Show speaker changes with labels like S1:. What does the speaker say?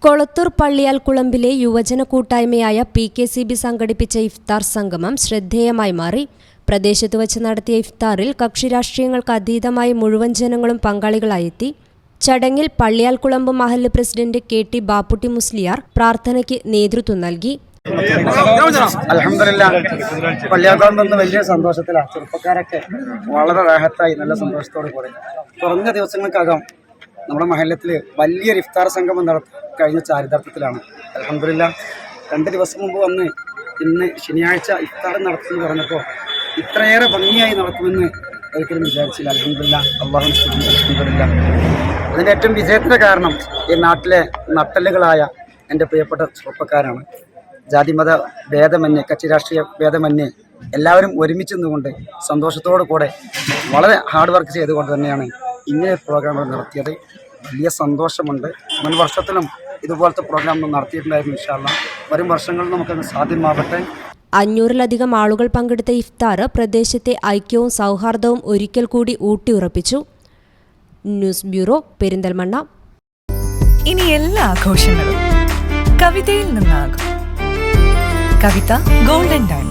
S1: കൊളത്തൂർ പള്ളിയാൽക്കുളമ്പിലെ യുവജന കൂട്ടായ്മയായ PKCB സംഘടിപ്പിച്ച ഇഫ്താർ സംഗമം ശ്രദ്ധേയമായി മാറി. പ്രദേശത്ത് വച്ച് നടത്തിയ ഇഫ്താറിൽ കക്ഷിരാഷ്ട്രീയങ്ങൾക്ക് അതീതമായി മുഴുവൻ ജനങ്ങളും പങ്കാളികളായെത്തി. ചടങ്ങിൽ പള്ളിയാൽക്കുളമ്പ് മഹല്ല് പ്രസിഡന്റ് KT ബാപ്പുട്ടി മുസ്ലിയാർ പ്രാർത്ഥനയ്ക്ക് നേതൃത്വം നൽകി.
S2: അൽഹംദുലില്ലാ, പള്ളിയാൽക്കുളമ്പ് വലിയ സന്തോഷത്തിലാണ്. ചെറുപ്പക്കാരൊക്കെ വളരെ റാഹത്തായി നല്ല സന്തോഷത്തോടു കൂടി കുറഞ്ഞ ദിവസങ്ങൾക്കകം നമ്മുടെ മഹല്ലത്തിൽ വലിയൊരു ഇഫ്താർ സംഗമം കഴിഞ്ഞ ചാരിതാർത്ഥ്യത്തിലാണ്. അൽഹംദുലില്ലാ, 2 ദിവസം മുമ്പ് വന്ന് ഇന്ന് ശനിയാഴ്ച ഇഫ്താർ നടത്തുമെന്ന് പറഞ്ഞപ്പോൾ ഇത്രയേറെ ഭംഗിയായി നടക്കുമെന്ന് ഒരിക്കലും വിചാരിച്ചില്ല. അൽഹംദുലില്ലാ, അല്ലാഹുവിനെ സ്തുതിക്കുന്നു. അൽഹംദുലില്ലാ, അതിൻ്റെ ഏറ്റവും വിജയത്തിന് കാരണം ഈ നാട്ടിലെ നട്ടെല്ലുകളായ എൻ്റെ പ്രിയപ്പെട്ട ചെറുപ്പക്കാരാണ്. ജാതിമത ഭേദമന്യേ, കക്ഷി രാഷ്ട്രീയ ഭേദമന്യേ എല്ലാവരും ഒരുമിച്ച് നിന്നുകൊണ്ട് സന്തോഷത്തോടു കൂടെ വളരെ ഹാർഡ് വർക്ക് ചെയ്തുകൊണ്ട് തന്നെയാണ് ഇങ്ങനെ പ്രോഗ്രാമുകൾ നടത്തിയത്. വലിയ സന്തോഷമുണ്ട്. മുൻ വർഷത്തിലും ഇതുപോലത്തെ പ്രോഗ്രാം നടത്തിയിട്ടുണ്ടായിരുന്നു. ഇൻഷാ അല്ലാഹ് വരും വർഷങ്ങളിൽ നമുക്കത് സാധ്യമാവട്ടെ.
S1: 500-ലധികം ആളുകൾ പങ്കെടുത്ത ഇഫ്താർ പ്രദേശത്തെ ഐക്യവും സൗഹാർദ്ദവും ഒരിക്കൽ കൂടി ഊട്ടിയുറപ്പിച്ചു. News bureau, Perinthalmanna.
S3: ഇനി എല്ലാ ആഘോഷങ്ങളും കവിതയിൽ നിന്നാകും. കവിത ഗോൾഡൻ ഡയമണ്ട്.